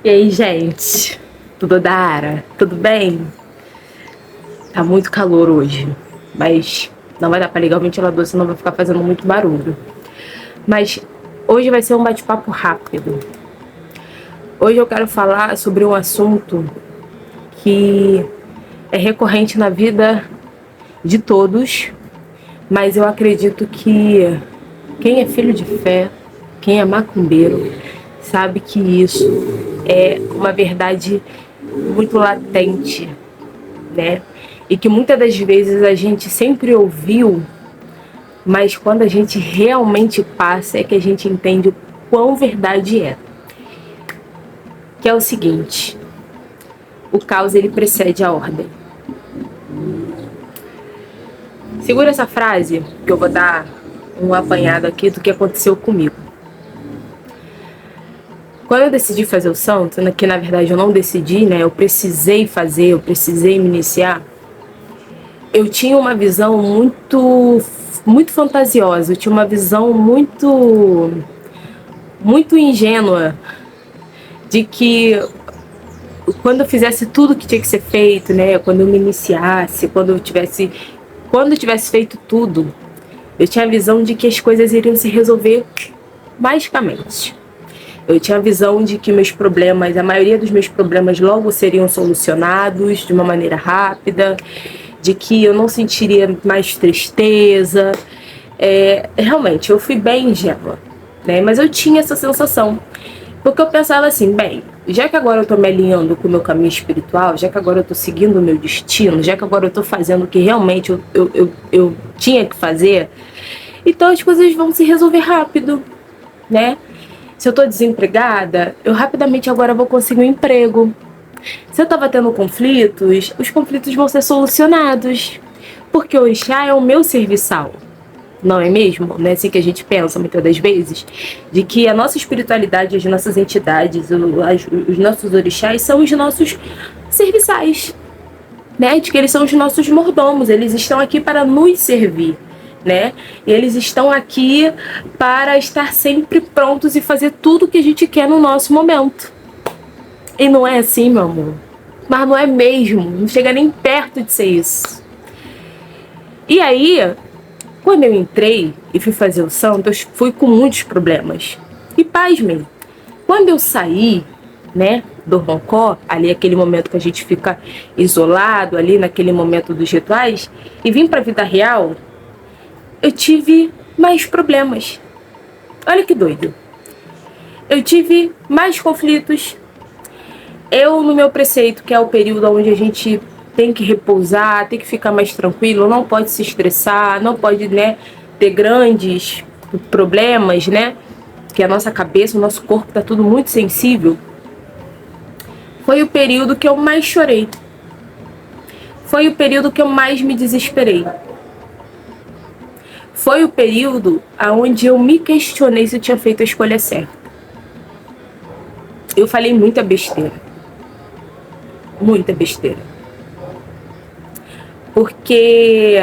E aí, gente? Tudo Dara? Tudo bem? Tá muito calor hoje, mas não vai dar pra ligar o ventilador, senão vai ficar fazendo muito barulho. Mas hoje vai ser um bate-papo rápido. Hoje eu quero falar sobre um assunto que é recorrente na vida de todos, mas eu acredito que quem é filho de fé, quem é macumbeiro, sabe que isso é uma verdade muito latente, né? E que muitas das vezes a gente sempre ouviu, mas quando a gente realmente passa é que a gente entende o quão verdade é. Que é o seguinte: o caos ele precede a ordem. Segura essa frase que eu vou dar um apanhado aqui do que aconteceu comigo. Quando eu decidi fazer o santo, que na verdade eu não decidi, né? Eu precisei fazer, eu precisei me iniciar. Eu tinha uma visão muito fantasiosa, eu tinha uma visão muito ingênua de que quando eu fizesse tudo que tinha que ser feito, né, quando eu me iniciasse, quando eu tivesse feito tudo, eu tinha a visão de que as coisas iriam se resolver magicamente. Eu tinha a visão de que meus problemas, a maioria dos meus problemas logo seriam solucionados de uma maneira rápida, de que eu não sentiria mais tristeza. Realmente, eu fui bem ingênua, né? Mas eu tinha essa sensação. Porque eu pensava assim, bem, já que agora eu tô me alinhando com o meu caminho espiritual, já que agora eu tô seguindo o meu destino, já que agora eu tô fazendo o que realmente eu tinha que fazer, então as coisas vão se resolver rápido, né? Se eu tô desempregada, eu rapidamente agora vou conseguir um emprego. Se eu tava tendo conflitos, os conflitos vão ser solucionados. Porque o Orixá é o meu serviçal. Não é mesmo? Não é assim que a gente pensa muitas das vezes? De que a nossa espiritualidade, as nossas entidades, os nossos orixás são os nossos serviçais, né? De que eles são os nossos mordomos, eles estão aqui para nos servir, né? E eles estão aqui para estar sempre prontos e fazer tudo o que a gente quer no nosso momento. E não é assim, meu amor. Mas não é mesmo, não chega nem perto de ser isso. E aí, quando eu entrei e fui fazer o santo, eu fui com muitos problemas. E pasmem, quando eu saí, né, do Roncó, ali aquele momento que a gente fica isolado, ali naquele momento dos rituais, e vim para a vida real, eu tive mais problemas. Olha que doido. Eu tive mais conflitos. Eu, no meu preceito, que é o período onde a gente tem que repousar, tem que ficar mais tranquilo, não pode se estressar, não pode, né, ter grandes problemas, né? Que a nossa cabeça, o nosso corpo tá tudo muito sensível. Foi o período que eu mais chorei. Foi o período que eu mais me desesperei. Foi o período onde eu me questionei se eu tinha feito a escolha certa. Eu falei muita besteira. Muita besteira. Porque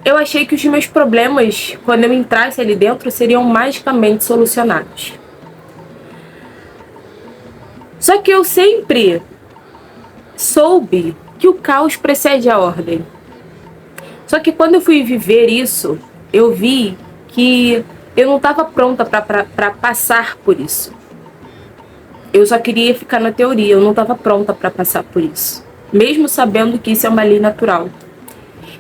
eu achei que os meus problemas, quando eu entrasse ali dentro, seriam magicamente solucionados. Só que eu sempre soube que o caos precede a ordem. Só que quando eu fui viver isso, eu vi que eu não estava pronta para passar por isso. Eu só queria ficar na teoria, eu não estava pronta para passar por isso. Mesmo sabendo que isso é uma lei natural.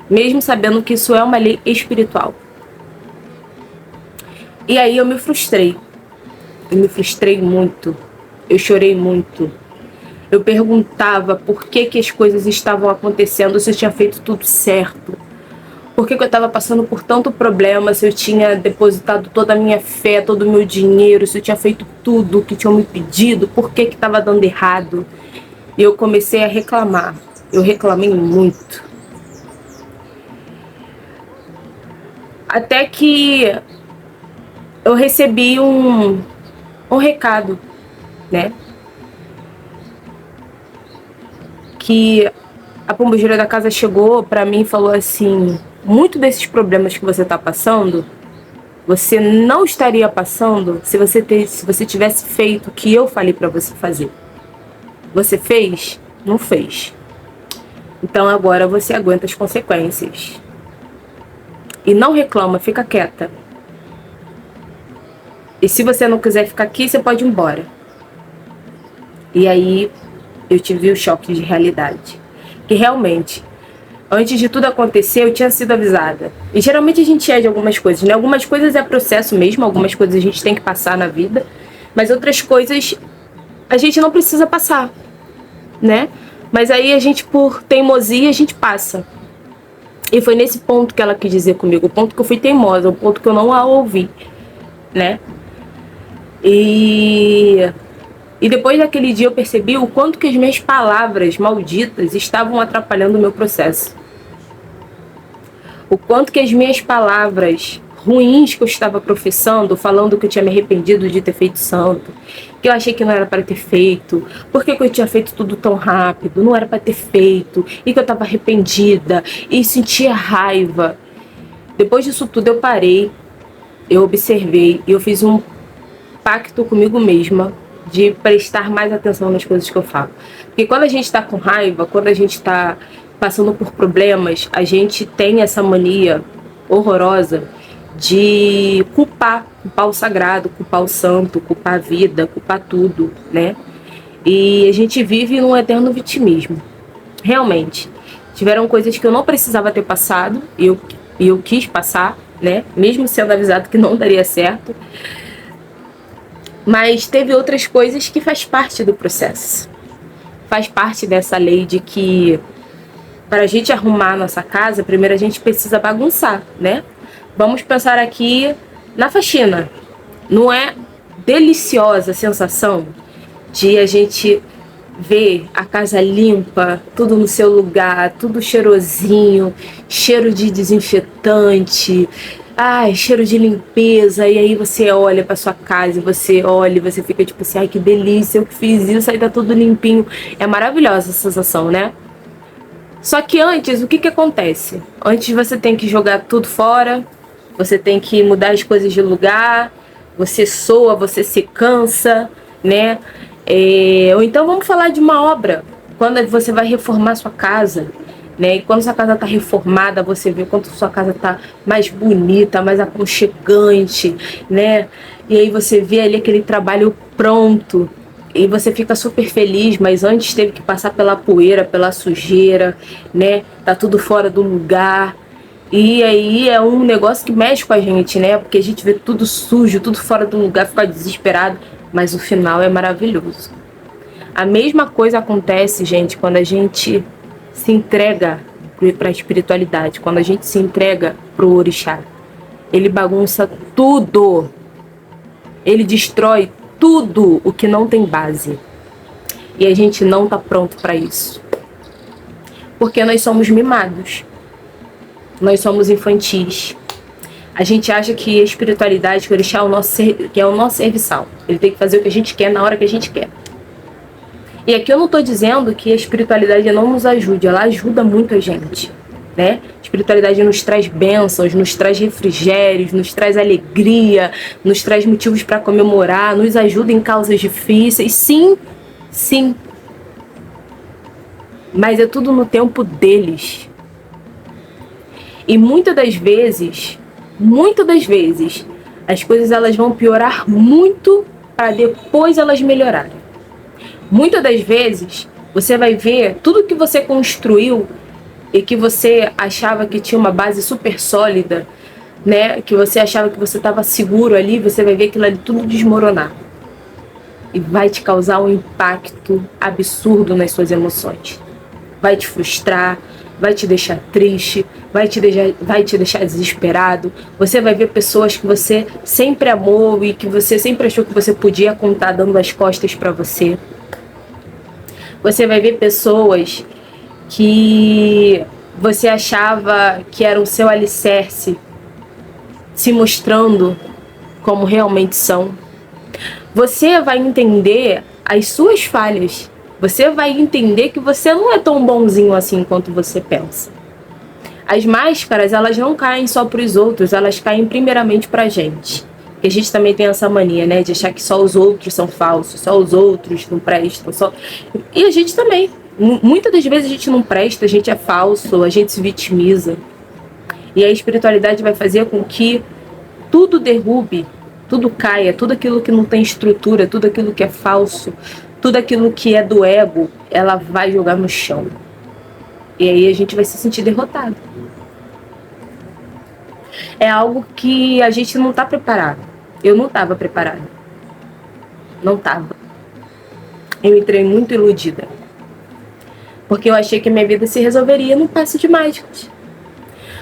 Mesmo sabendo que isso é uma lei espiritual. E aí eu me frustrei. Eu me frustrei muito. Eu chorei muito. Eu perguntava por que as coisas estavam acontecendo, se eu tinha feito tudo certo. Por que eu estava passando por tanto problema, se eu tinha depositado toda a minha fé, todo o meu dinheiro, se eu tinha feito tudo o que tinham me pedido, por que estava dando errado. E eu comecei a reclamar. Eu reclamei muito. Até que eu recebi um recado, né? Que a pombogira da casa chegou pra mim e falou assim: muito desses problemas que você tá passando, você não estaria passando se você tivesse feito o que eu falei pra você fazer. Você fez? Não fez. Então agora você aguenta as consequências. E não reclama, fica quieta. E se você não quiser ficar aqui, você pode ir embora. E aí eu tive o choque de realidade. Que realmente, antes de tudo acontecer, eu tinha sido avisada. E geralmente a gente é de algumas coisas, né? Algumas coisas é processo mesmo, algumas coisas a gente tem que passar na vida. Mas outras coisas a gente não precisa passar, né? Mas aí a gente, por teimosia, a gente passa. E foi nesse ponto que ela quis dizer comigo, o ponto que eu fui teimosa, o ponto que eu não a ouvi, né? E depois daquele dia eu percebi o quanto que as minhas palavras malditas estavam atrapalhando o meu processo. O quanto que as minhas palavras ruins que eu estava professando, falando que eu tinha me arrependido de ter feito santo, que eu achei que não era para ter feito, porque eu tinha feito tudo tão rápido, não era para ter feito, e que eu estava arrependida, e sentia raiva. Depois disso tudo eu parei, eu observei, e eu fiz um pacto comigo mesma de prestar mais atenção nas coisas que eu falo. Porque quando a gente está com raiva, quando a gente está passando por problemas, a gente tem essa mania horrorosa de culpar o sagrado, culpar o santo, culpar a vida, culpar tudo, né? E a gente vive num eterno vitimismo. Realmente. Tiveram coisas que eu não precisava ter passado, e eu quis passar, né? Mesmo sendo avisado que não daria certo. Mas teve outras coisas que faz parte do processo. Faz parte dessa lei de que para a gente arrumar a nossa casa, primeiro a gente precisa bagunçar, né? Vamos pensar aqui na faxina. Não é deliciosa a sensação de a gente ver a casa limpa, tudo no seu lugar, tudo cheirosinho, cheiro de desinfetante, ai, cheiro de limpeza, e aí você olha pra sua casa e você olha e você fica tipo assim, ai que delícia, eu que fiz isso, aí tá tudo limpinho. É maravilhosa essa sensação, né? Só que antes, o que que acontece? Antes você tem que jogar tudo fora, você tem que mudar as coisas de lugar, você soa, você se cansa, né? Ou então vamos falar de uma obra, quando você vai reformar sua casa, né? E quando sua casa está reformada, você vê quanto sua casa está mais bonita, mais aconchegante, né? E aí você vê ali aquele trabalho pronto e você fica super feliz, mas antes teve que passar pela poeira, pela sujeira, né? Tá tudo fora do lugar. E aí é um negócio que mexe com a gente, né? Porque a gente vê tudo sujo, tudo fora do lugar, fica desesperado, mas o final é maravilhoso. A mesma coisa acontece, gente, quando a gente se entrega para a espiritualidade, quando a gente se entrega pro orixá. Ele bagunça tudo. Ele destrói tudo o que não tem base. E a gente não tá pronto para isso. Porque nós somos mimados. Nós somos infantis. A gente acha que a espiritualidade, que o orixá é o nosso serviçal. Ele tem que fazer o que a gente quer na hora que a gente quer. E aqui eu não estou dizendo que a espiritualidade não nos ajude, ela ajuda muito a gente, né? A espiritualidade nos traz bênçãos, nos traz refrigérios, nos traz alegria, nos traz motivos para comemorar, nos ajuda em causas difíceis, sim, sim. Mas é tudo no tempo deles. E muitas das vezes, as coisas elas vão piorar muito para depois elas melhorarem. Muitas das vezes, você vai ver tudo que você construiu e que você achava que tinha uma base super sólida, né? Que você achava que você estava seguro ali, você vai ver aquilo ali tudo desmoronar. E vai te causar um impacto absurdo nas suas emoções. Vai te frustrar, vai te deixar triste, vai te deixar desesperado. Você vai ver pessoas que você sempre amou e que você sempre achou que você podia contar dando as costas para você. Você vai ver pessoas que você achava que eram o seu alicerce se mostrando como realmente são. Você vai entender as suas falhas. Você vai entender que você não é tão bonzinho assim quanto você pensa. As máscaras, elas não caem só para os outros, elas caem primeiramente para a gente. Que a gente também tem essa mania, né, de achar que só os outros são falsos, só os outros não prestam, só... E a gente também. Muitas das vezes a gente não presta, a gente é falso, a gente se vitimiza. E a espiritualidade vai fazer com que tudo derrube, tudo caia, tudo aquilo que não tem estrutura, tudo aquilo que é falso, tudo aquilo que é do ego, ela vai jogar no chão. E aí a gente vai se sentir derrotado. É algo que a gente não está preparado. Eu não estava preparada. Não estava. Eu entrei muito iludida. Porque eu achei que minha vida se resolveria num passe de mágicas.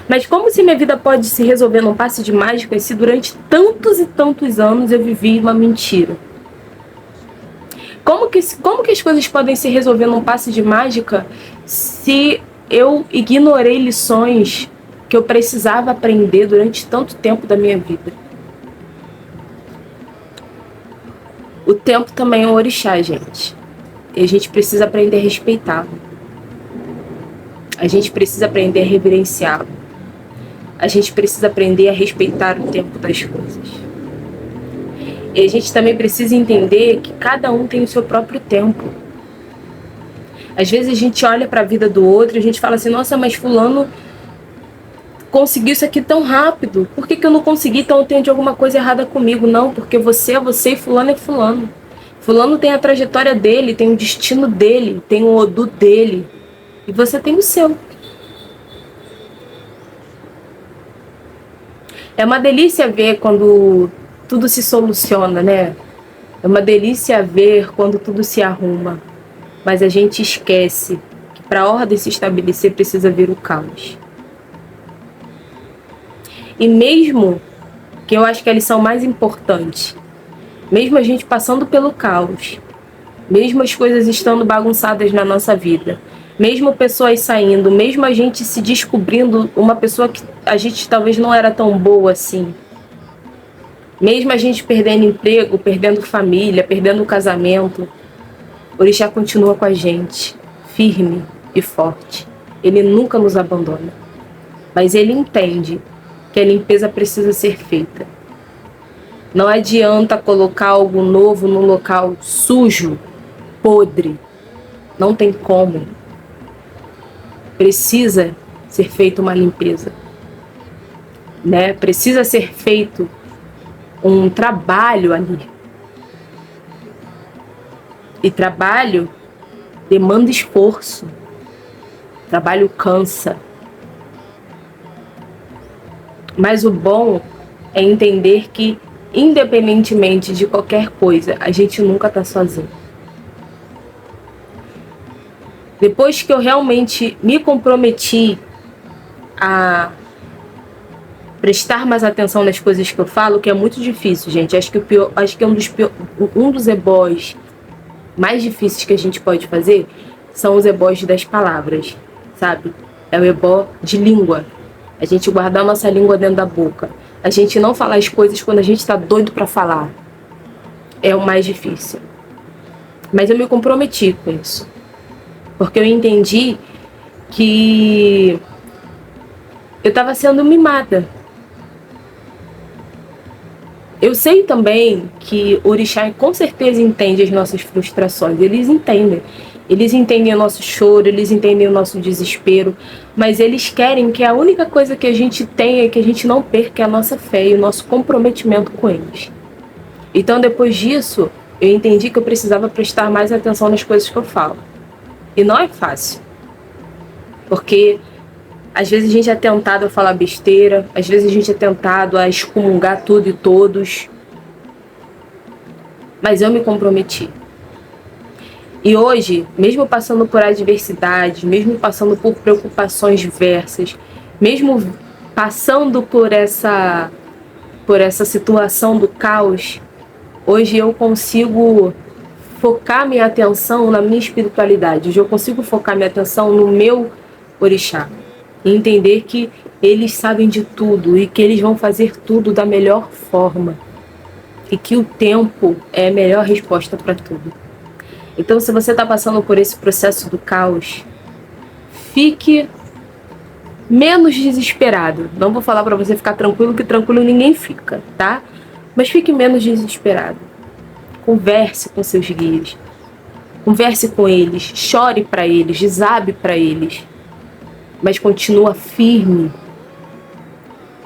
Mas como se minha vida pode se resolver num passe de mágicas se durante tantos e tantos anos eu vivi uma mentira? Como que as coisas podem se resolver num passe de mágica se eu ignorei lições que eu precisava aprender durante tanto tempo da minha vida? O tempo também é um orixá, gente. E a gente precisa aprender a respeitá-lo. A gente precisa aprender a reverenciá-lo. A gente precisa aprender a respeitar o tempo das coisas. E a gente também precisa entender que cada um tem o seu próprio tempo. Às vezes a gente olha para a vida do outro e a gente fala assim, nossa, mas fulano conseguiu isso aqui tão rápido. Por que eu não consegui? Então eu tenho de alguma coisa errada comigo. Não, porque você é você e fulano é fulano. Fulano tem a trajetória dele, tem o destino dele, tem o Odu dele. E você tem o seu. É uma delícia ver quando tudo se soluciona, né? É uma delícia ver quando tudo se arruma. Mas a gente esquece que para a ordem se estabelecer precisa vir o caos. E mesmo, que eu acho que é a lição mais importante, mesmo a gente passando pelo caos, mesmo as coisas estando bagunçadas na nossa vida, mesmo pessoas saindo, mesmo a gente se descobrindo uma pessoa que a gente talvez não era tão boa assim, mesmo a gente perdendo emprego, perdendo família, perdendo o casamento, o orixá continua com a gente, firme e forte. Ele nunca nos abandona, mas ele entende que a limpeza precisa ser feita. Não adianta colocar algo novo num local sujo, podre. Não tem como. Precisa ser feita uma limpeza, né? Precisa ser feito um trabalho ali. E trabalho demanda esforço. Trabalho cansa. Mas o bom é entender que, independentemente de qualquer coisa, a gente nunca está sozinho. Depois que eu realmente me comprometi a prestar mais atenção nas coisas que eu falo, que é muito difícil, gente. Acho que é um dos ebós mais difíceis que a gente pode fazer são os ebós das palavras, sabe? É o ebó de língua. A gente guardar a nossa língua dentro da boca. A gente não falar as coisas quando a gente está doido para falar. É o mais difícil. Mas eu me comprometi com isso. Porque eu entendi que eu estava sendo mimada. Eu sei também que o orixá com certeza entende as nossas frustrações. Eles entendem. Eles entendem o nosso choro, eles entendem o nosso desespero, mas eles querem que a única coisa que a gente tenha, que a gente não perca, é a nossa fé e o nosso comprometimento com eles. Então, depois disso, eu entendi que eu precisava prestar mais atenção nas coisas que eu falo. E não é fácil, porque às vezes a gente é tentado a falar besteira, às vezes a gente é tentado a excomungar tudo e todos, mas eu me comprometi. E hoje, mesmo passando por adversidades, mesmo passando por preocupações diversas, mesmo passando por essa situação do caos, hoje eu consigo focar minha atenção na minha espiritualidade. Hoje eu consigo focar minha atenção no meu orixá. E entender que eles sabem de tudo e que eles vão fazer tudo da melhor forma. E que o tempo é a melhor resposta para tudo. Então, se você está passando por esse processo do caos, fique menos desesperado. Não vou falar para você ficar tranquilo, que tranquilo ninguém fica, tá? Mas fique menos desesperado. Converse com seus guias. Converse com eles, chore para eles, desabe para eles. Mas continua firme.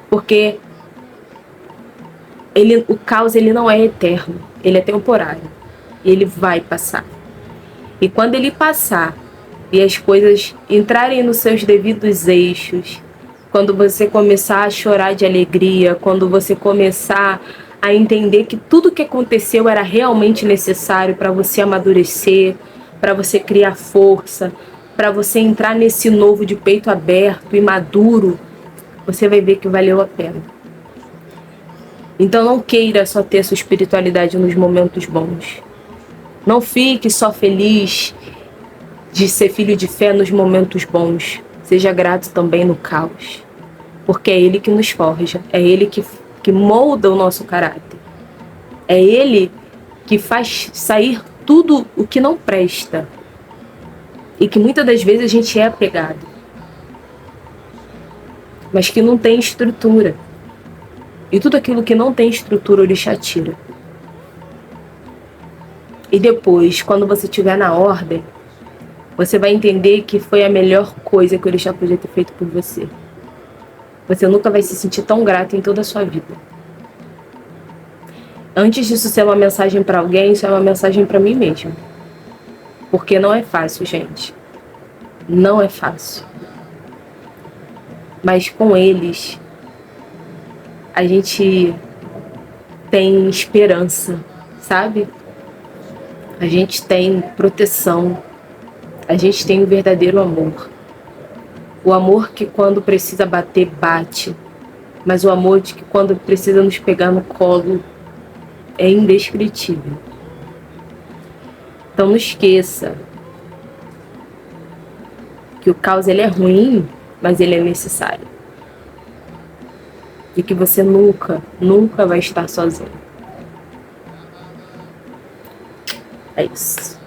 Porque o caos ele não é eterno, ele é temporário. Ele vai passar. E quando ele passar e as coisas entrarem nos seus devidos eixos, quando você começar a chorar de alegria, quando você começar a entender que tudo que aconteceu era realmente necessário para você amadurecer, para você criar força, para você entrar nesse novo de peito aberto e maduro, você vai ver que valeu a pena. Então não queira só ter sua espiritualidade nos momentos bons. Não fique só feliz de ser filho de fé nos momentos bons. Seja grato também no caos. Porque é Ele que nos forja. É Ele que molda o nosso caráter. É Ele que faz sair tudo o que não presta. E que muitas das vezes a gente é apegado. Mas que não tem estrutura. E tudo aquilo que não tem estrutura, o Orixá tira. E depois, quando você estiver na ordem, você vai entender que foi a melhor coisa que o Orixá podia ter feito por você. Você nunca vai se sentir tão grato em toda a sua vida. Antes disso ser uma mensagem para alguém, isso é uma mensagem para mim mesmo. Porque não é fácil, gente. Não é fácil. Mas com eles, a gente tem esperança, sabe? A gente tem proteção. A gente tem o verdadeiro amor. O amor que quando precisa bater, bate. Mas o amor de que quando precisa nos pegar no colo é indescritível. Então não esqueça que o caos ele é ruim, mas ele é necessário. E que você nunca, nunca vai estar sozinho. É isso.